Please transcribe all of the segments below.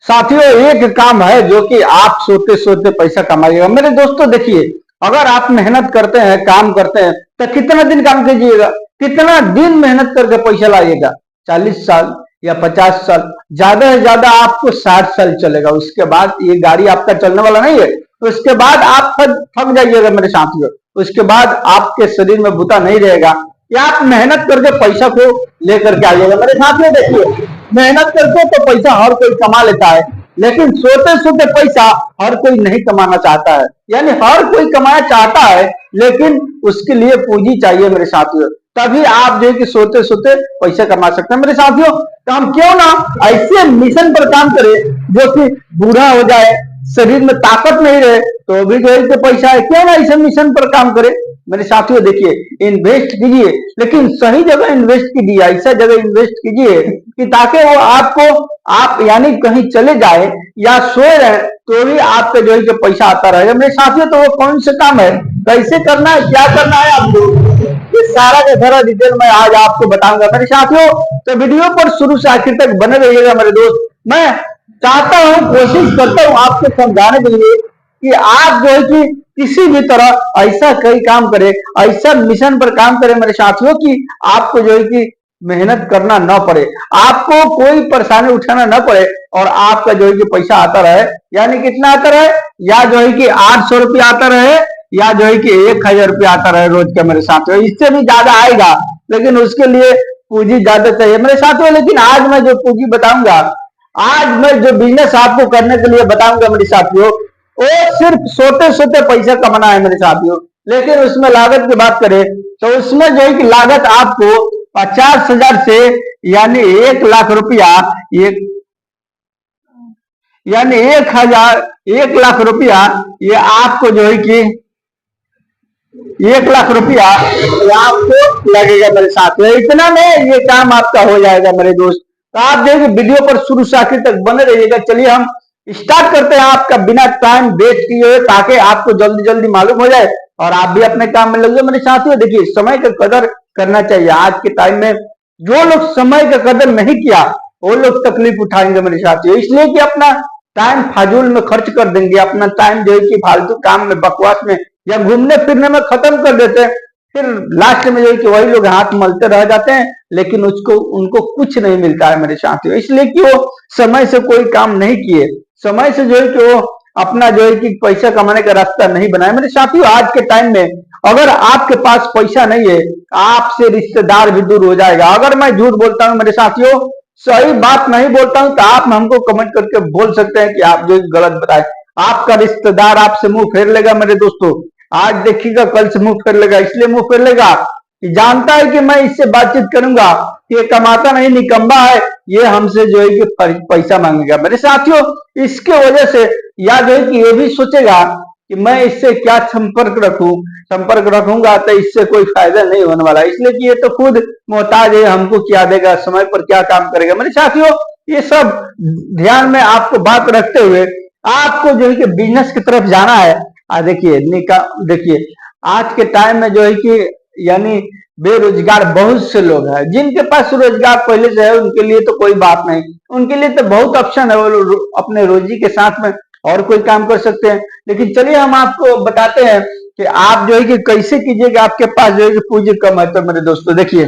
साथियों, एक काम है जो कि आप सोते सोते पैसा कमाइएगा। मेरे दोस्तों देखिए, अगर आप मेहनत करते हैं, काम करते हैं, तो कितना दिन काम कीजिएगा, कितना दिन मेहनत करके पैसा लाइएगा? 40 साल या 50 साल, ज्यादा से ज्यादा आपको 60 साल चलेगा। उसके बाद ये गाड़ी आपका चलने वाला नहीं है। उसके बाद आप थक थक जाइएगा मेरे साथियों। उसके बाद आपके शरीर में बूता नहीं रहेगा। या आप मेहनत करके पैसा को लेकर के आइएगा मेरे साथियों। देखिए, मेहनत करके तो पैसा हर कोई कमा लेता है, लेकिन सोते सोते पैसा हर कोई नहीं कमाना चाहता है। यानी हर कोई कमाना चाहता है, लेकिन उसके लिए पूंजी चाहिए मेरे साथियों। तभी आप जो है कि सोते सोते पैसा कमा सकते हैं मेरे साथियों। तो हम क्यों ना ऐसे मिशन पर काम करें जो कि बूढ़ा हो जाए, शरीर में ताकत नहीं रहे, तो भी जो है कि पैसा है, क्यों ना ऐसे मिशन पर काम करें मेरे साथियों। देखिए, इन्वेस्ट कीजिए, लेकिन सही जगह इन्वेस्ट कीजिए, ऐसा जगह इन्वेस्ट कीजिए कि ताकि वो आपको, आप यानी कहीं चले जाए या सोए रहे तो भी आपका जो है कि पैसा आता रहेगा मेरे साथियों। तो वो कौन सा काम है, कैसे करना है, क्या करना है आपको, ये सारा का सारा डिटेल मैं आज आपको बताऊंगा मेरे साथियों। तो वीडियो पर शुरू से आखिर तक बने रहिएगा मेरे दोस्त। मैं चाहता हूं, कोशिश करता हूं आपको समझाने के लिए कि आप जो है कि किसी भी तरह ऐसा कई काम करें, ऐसा मिशन पर काम करें मेरे साथियों कि आपको जो है कि मेहनत करना ना पड़े, आपको कोई परेशानी उठाना ना पड़े, और आपका जो है कि पैसा आता रहे। यानी कितना आता रहे, या जो है कि 800 रुपया आता रहे, या जो है कि 1000 रुपया आता रहे रोज का मेरे साथियों। इससे भी ज्यादा आएगा, लेकिन उसके लिए पूंजी ज्यादा चाहिए मेरे साथियों। लेकिन आज मैं जो पूंजी बताऊंगा, आज मैं जो बिजनेस आपको करने के लिए बताऊंगा मेरे साथियों, वो सिर्फ सोते सोते पैसा कमाना है मेरे साथियों। लेकिन उसमें लागत की बात करें तो उसमें जो है कि लागत आपको 50,000 से यानी 1 लाख रुपया, एक यानी 1 लाख रुपया, ये आपको जो है कि 1 लाख रुपया ये आपको लगेगा मेरे साथ। इतना में ये काम आपका हो जाएगा मेरे दोस्त। तो आप जो है वीडियो पर शुरू से आखिर तक बने रहिएगा। चलिए हम स्टार्ट करते हैं आपका बिना टाइम वेस्ट किए हुए, ताकि आपको जल्दी जल्दी मालूम हो जाए और आप भी अपने काम में लग जाए मेरे साथियों। देखिए, समय का कदर करना चाहिए। आज के टाइम में जो लोग समय का कदर नहीं किया, वो लोग तकलीफ उठाएंगे मेरे साथियों। इसलिए कि अपना टाइम फाजूल में खर्च कर देंगे, अपना टाइम जो है कि फालतू काम में, बकवास में या घूमने फिरने में खत्म कर देते हैं। फिर लास्ट में जो है कि वही लोग हाथ मलते रह जाते हैं, लेकिन उसको उनको कुछ नहीं मिलता है मेरे साथियों। इसलिए कि वो समय से कोई काम नहीं किए, समय से जो है कि वो अपना जो है कि पैसा कमाने का रास्ता नहीं बनाया मेरे साथियों। आज के टाइम में अगर आपके पास पैसा नहीं है, आपसे रिश्तेदार भी दूर हो जाएगा। अगर मैं झूठ बोलता हूं मेरे साथियों, सही बात नहीं बोलता हूं, तो आप हमको कमेंट करके बोल सकते हैं कि आप जो गलत बताए। आपका रिश्तेदार आपसे मुंह फेर लेगा मेरे दोस्तों। आज देखिएगा, कल से मुंह फेर लेगा। इसलिए मुंह फेर लेगा कि जानता है कि मैं इससे बातचीत करूंगा, ये कमाता नहीं, निकम्मा है, ये हमसे जो है कि पैसा मांगेगा मेरे साथियों। इसके वजह से या जो है कि ये भी सोचेगा कि मैं इससे क्या संपर्क रखूंगा तो इससे कोई फायदा नहीं होने वाला। इसलिए कि ये तो खुद मोहताज है, हमको क्या देगा, समय पर क्या काम करेगा मेरे साथियों। ये सब ध्यान में आपको बात रखते हुए आपको जो है कि बिजनेस की तरफ जाना है। देखिए देखिए, आज के टाइम में जो है कि यानी बेरोजगार बहुत से लोग हैं। जिनके पास रोजगार पहले से है उनके लिए तो कोई बात नहीं, उनके लिए तो बहुत ऑप्शन है, वो अपने रोजी के साथ में और कोई काम कर सकते हैं। लेकिन चलिए हम आपको बताते हैं कि आप जो है कि कैसे कीजिएगा। आपके पास जो है कि पूंजी कम है तो मेरे दोस्तों देखिए,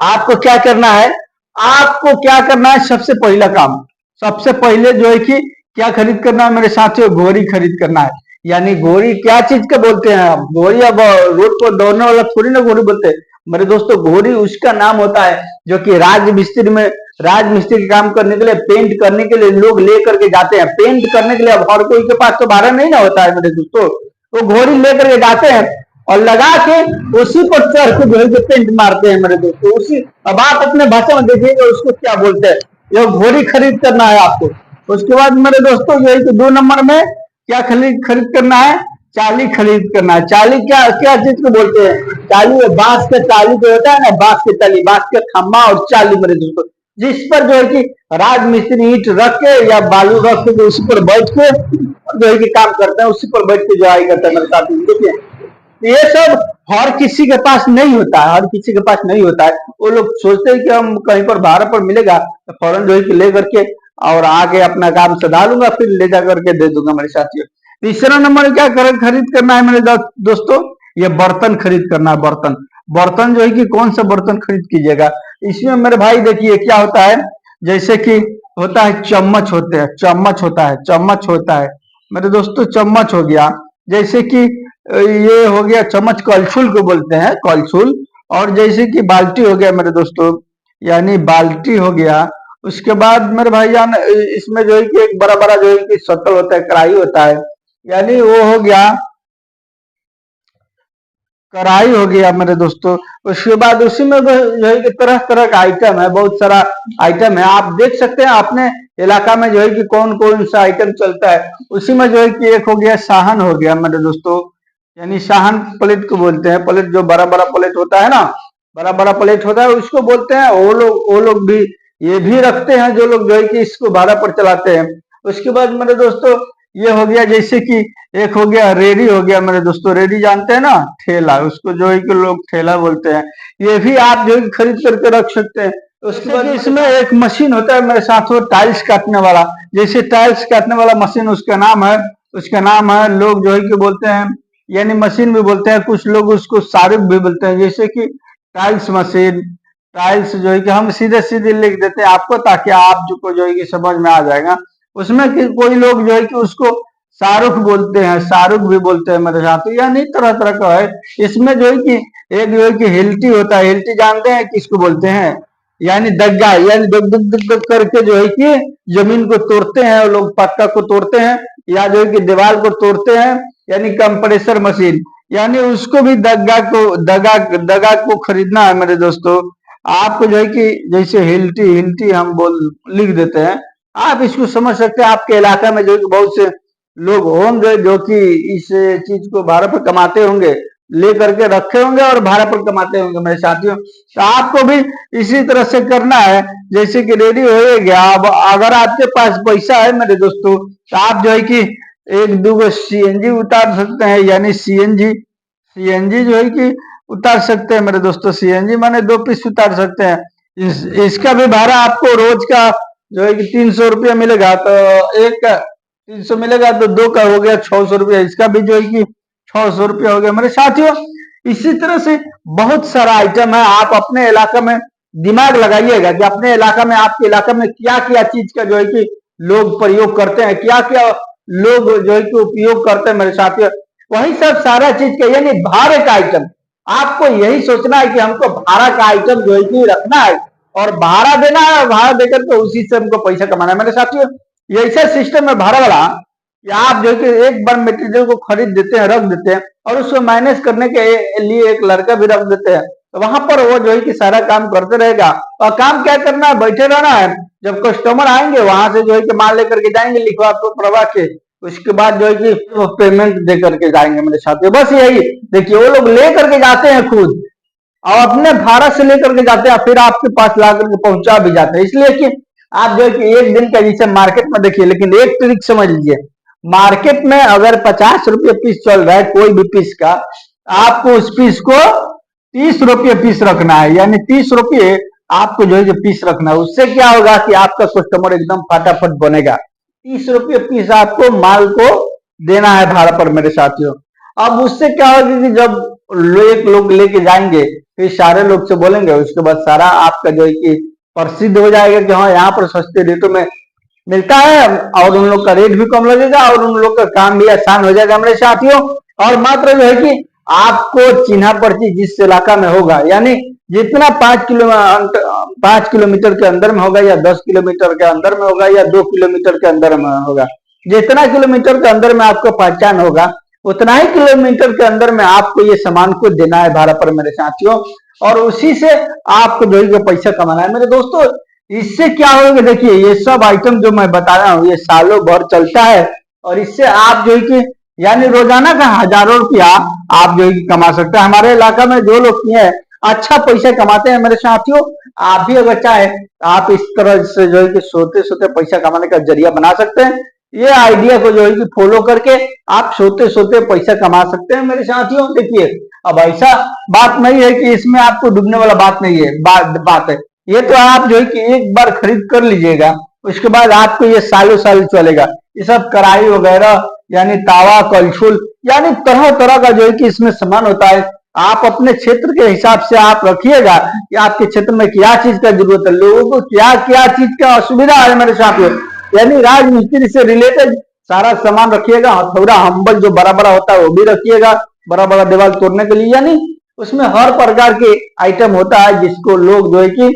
आपको क्या करना है, आपको क्या करना है, सबसे पहला काम, सबसे पहले जो है कि क्या खरीद करना है मेरे साथियों, घोड़ी खरीद करना है। यानी घोड़ी क्या चीज का बोलते हैं आप, घोड़ी अब रोड पर दौड़ने वाला थोड़ी ना घोड़ी बोलते हैं मेरे दोस्तों। घोड़ी उसका नाम होता है जो कि राजमिस्त्री काम करने के लिए, पेंट करने के लिए लोग लेकर के जाते हैं। पेंट करने के लिए अब हर कोई के पास तो भाड़ा नहीं ना होता है मेरे दोस्तों, तो घोड़ी लेकर के जाते हैं और लगा के उसी पर चढ़ के जो है पेंट मारते हैं मेरे दोस्तों। उसी, अब आप अपने भाषा में देखिएगा उसको क्या बोलते हैं। ये घोड़ी खरीद करना है आपको। उसके बाद मेरे दोस्तों जो है कि 2 नंबर में क्या खरीद करना है, चाली खरीद करना है। चाली क्या क्या चीज को बोलते हैं, चाली बांस का चाली जो होता है ना, बांस की तली, बांस के खम्बा और चाली मेरे दोस्तों, जिस पर जो है कि राजमिस्त्री ईंट रख के या बालू रख के उसी पर बैठ के जो है कि काम करते हैं, उसी पर बैठ के जो आई करता है मेरे साथ। देखिए, ये सब हर किसी के पास नहीं होता है, हर किसी के पास नहीं होता है। वो लोग सोचते हैं कि हम कहीं पर भाड़ा पर मिलेगा तो फौरन जो है कि ले करके और आके अपना काम सधा लूंगा, फिर ले जा करके दे दूंगा मेरे साथियों। तीसरा नंबर क्या खरीद करना है मेरे दोस्तों, ये बर्तन खरीद करना है। बर्तन बर्तन जो है कि कौन सा बर्तन खरीद कीजिएगा, इसमें मेरे भाई देखिए क्या होता है, जैसे कि होता है चम्मच होते हैं, चम्मच होता है मेरे दोस्तों, चम्मच हो गया। जैसे कि ये हो गया चम्मच, कलछुल को बोलते हैं, कलछुल। और जैसे कि बाल्टी हो गया मेरे दोस्तों, यानी बाल्टी हो गया। उसके बाद मेरे भाईजान इसमें जो है कि एक बड़ा बड़ा जो है कि सतल होता है, कढ़ाई होता है, यानी वो हो गया कढ़ाई हो गया मेरे दोस्तों। उसके बाद उसी में जो है कि तरह तरह का आइटम है, बहुत सारा आइटम है। आप देख सकते हैं अपने इलाका में जो है कि कौन कौन सा आइटम चलता है। उसी में जो है कि एक हो गया साहन हो गया मेरे दोस्तों, यानी साहन प्लेट को बोलते हैं। प्लेट जो बड़ा बड़ा प्लेट होता है ना, बड़ा बड़ा प्लेट होता है, उसको बोलते हैं। वो लोग भी ये भी रखते हैं, जो लोग जो है कि इसको भाड़ा पर चलाते हैं। उसके बाद मेरे दोस्तों ये हो गया, जैसे कि एक हो गया रेडी हो गया मेरे दोस्तों, रेडी जानते हैं ना, ठेला, उसको जो है कि लोग ठेला बोलते हैं। ये भी आप जो है खरीद करके रख सकते हैं। उसके बाद इसमें एक मशीन होता है मेरे साथ, वो टाइल्स काटने वाला, जैसे टाइल्स काटने वाला मशीन, उसका नाम है लोग जो है कि बोलते हैं, यानी मशीन भी बोलते हैं, कुछ लोग उसको सारुक भी बोलते हैं। जैसे कि टाइल्स मशीन, टाइल्स जो है कि हम सीधे सीधे लिख देते हैं आपको, ताकि आप जो है कि समझ में आ जाएगा। उसमें कि कोई लोग जो है कि उसको शाहरुख बोलते हैं, शाहरुख भी बोलते हैं मेरे साथ, यानी तरह तरह का है। इसमें जो है कि एक जो है कि हिल्टी होता है, हिल्टी जानते हैं किसको बोलते हैं, यानी दग्गा, यानी दग दग दग दग करके जो है कि जमीन को तोड़ते हैं लोग, पक्का को तोड़ते हैं, या जो है कि दीवार को तोड़ते हैं, यानी कंप्रेसर मशीन, यानी उसको भी दगा को खरीदना है मेरे दोस्तों। आपको जो है कि जैसे हिल्टी हिल्टी हम बोल लिख देते हैं, आप इसको समझ सकते हैं। आपके इलाका में जो है कि बहुत से लोग होंगे जो कि इस चीज को भाड़ा पर कमाते होंगे, ले करके रखे होंगे और भाड़ा पर कमाते होंगे मेरे साथियों। तो आपको भी इसी तरह से करना है, जैसे कि रेडी हो गया। अब अगर आपके पास पैसा है मेरे दोस्तों, तो आप जो है कि एक दो सीएनजी उतार सकते हैं, यानी सीएनजी जो है कि उतार सकते हैं मेरे दोस्तों। सीएनजी माने 2 पीस उतार सकते हैं। इसका भी भाड़ा आपको रोज का जो है कि 300 रुपया मिलेगा, तो एक 300 मिलेगा तो 2 का हो गया 600 रुपया, इसका भी जो है कि 600 रुपया हो गया मेरे साथियों। इसी तरह से बहुत सारा आइटम है। आप अपने इलाका में दिमाग लगाइएगा कि अपने इलाका में, आपके इलाका में क्या क्या चीज का जो है कि लोग प्रयोग करते हैं, क्या क्या लोग जो है कि उपयोग करते हैं मेरे साथियों। वही सब सारा चीज का, यानी भाड़े का आइटम, आपको यही सोचना है कि हमको भाड़ा का आइटम जो है कि रखना है और भाड़ा देना है, भाड़ा देकर के उसी से हमको पैसा कमाना है मेरे साथियों। ये ऐसा सिस्टम है भाड़ा वाला कि आप जो कि एक बार मटेरियल को खरीद देते हैं, रख देते हैं, और उसको मैनेज करने के लिए एक लड़का भी रख देते हैं, तो वहां पर वो जो है कि सारा काम करते रहेगा। और काम क्या करना है, बैठे रहना है। जब कस्टमर आएंगे वहां से जो है कि माल लेकर के जाएंगे, लिखवा पढ़वा के, उसके बाद जो है कि वो पेमेंट दे करके जाएंगे मेरे साथियों। बस यही देखिए, वो लोग ले करके जाते हैं खुद, और अपने भारत से लेकर के जाते हैं, फिर आपके पास ला करके पहुंचा भी जाते हैं। इसलिए कि आप जो है कि एक दिन का जैसे मार्केट में देखिए, लेकिन एक ट्रिक समझ लीजिए, मार्केट में अगर 50 रुपये पीस चल रहा है कोई भी पीस का, आपको उस पीस को 30 रुपये पीस रखना है, यानी 30 रुपये आपको जो है कि पीस रखना है। उससे क्या होगा कि आपका कस्टमर एकदम फटाफट बनेगा। 30 रुपये पीस आपको माल को देना है भाड़ा पर मेरे साथियों। अब उससे क्या होगा कि जब एक लोग लेके जाएंगे, फिर सारे लोग से बोलेंगे, उसके बाद सारा आपका जो है कि प्रसिद्ध हो जाएगा कि हाँ यहाँ पर सस्ते रेटों में मिलता है, और उन लोग का रेट भी कम लगेगा और उन लोग का काम भी आसान हो जाएगा मेरे साथियों। और मात्र जो है कि आपको चिन्हा पर्ची जिस इलाका में होगा, यानी जितना 5 किलोमीटर के अंदर में होगा, या 10 किलोमीटर के अंदर में होगा, या 2 किलोमीटर के अंदर में होगा, जितना किलोमीटर के अंदर में आपको पहचान होगा, उतना ही किलोमीटर के अंदर में आपको ये सामान को देना है भाड़ा पर मेरे साथियों, और उसी से आपको जो है पैसा कमाना है मेरे दोस्तों। इससे क्या होगा, देखिए ये सब आइटम जो मैं बता रहा हूँ ये सालों भर चलता है, और इससे आप जो है कि यानी रोजाना का हजारों रुपया आप जो है कि कमा सकते हैं। हमारे इलाका में जो लोग किए अच्छा पैसा कमाते हैं मेरे साथियों। आप भी अगर चाहे आप इस तरह से जो है कि सोते सोते पैसा कमाने का जरिया बना सकते हैं। ये आइडिया को जो है कि फॉलो करके आप सोते सोते पैसा कमा सकते हैं मेरे साथियों। देखिए अब ऐसा बात नहीं है कि इसमें आपको डूबने वाला बात नहीं है, बात है ये, तो आप जो है कि एक बार खरीद कर लीजिएगा, उसके बाद आपको ये सालों साल चलेगा। ये सब कढ़ाई वगैरह यानी तावा कलछुल यानी तरह तरह का जो है कि इसमें सामान होता है। आप अपने क्षेत्र के हिसाब से आप रखिएगा कि आपके क्षेत्र में क्या चीज का जरूरत है, लोगों को क्या क्या चीज का असुविधा है मेरे साथियों, यानी राजमिस्त्री से रिलेटेड सारा सामान रखिएगा। हथौड़ा हम्बल जो बड़ा बड़ा होता है वो भी रखिएगा, बड़ा बड़ा दीवार तोड़ने के लिए, यानी उसमें हर प्रकार के आइटम होता है जिसको लोग जो है कि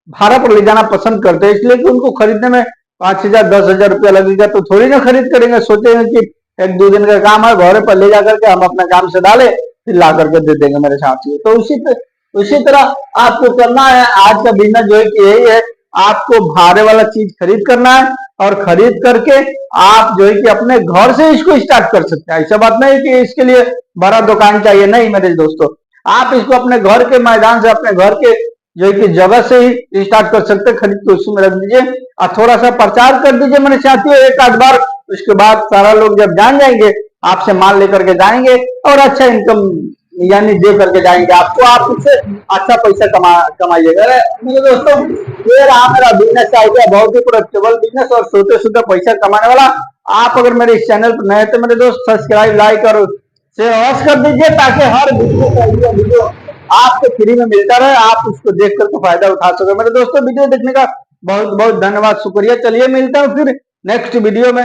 भाड़ा पर ले जाना पसंद करते हैं, इसलिए कि उनको खरीदने में 5,000 10,000 रुपया लगेगा तो थोड़ी ना खरीद करेंगे, सोचेंगे कि एक दो दिन का काम है, घर पर ले जा करके हम अपना काम से डाले फिर ला करके दे देंगे मेरे साथियों। तो उसी तरह आपको करना है। आज का बिजनेस जो है कि यही है, आपको भाड़े वाला चीज खरीद करना है और खरीद करके आप जो है कि अपने घर से इसको स्टार्ट कर सकते हैं। ऐसा बात नहीं कि इसके लिए बड़ा दुकान चाहिए, नहीं मेरे दोस्तों, आप इसको अपने घर के मैदान से, अपने घर के जो है कि जगह से ही स्टार्ट कर सकते हैं। खरीद के उसी में रख दीजिए और थोड़ा सा प्रचार कर दीजिए मेरे साथियों एक आध बार। उसके बाद सारा लोग जब जान जाएंगे आपसे माल लेकर के जाएंगे और अच्छा इनकम यानी दे करके जाएंगे आपको, आप उससे अच्छा पैसा कमाइएगा। मेरे दोस्तों ये रहा मेरा बिजनेस आइडिया, बहुत ही प्रोफिटेबल बिजनेस और छोटे छोटे पैसा कमाने वाला। आप अगर मेरे इस चैनल पर नए तो मेरे दोस्त सब्सक्राइब लाइक और शेयर अवश्य कर दीजिए ताकि हर बिजनेस आइडिया वीडियो आपको फ्री में मिलता रहे, आप उसको देख करके फायदा उठा सके। मेरे दोस्तों वीडियो देखने का बहुत बहुत धन्यवाद, शुक्रिया। चलिए मिलता हूँ फिर नेक्स्ट वीडियो में।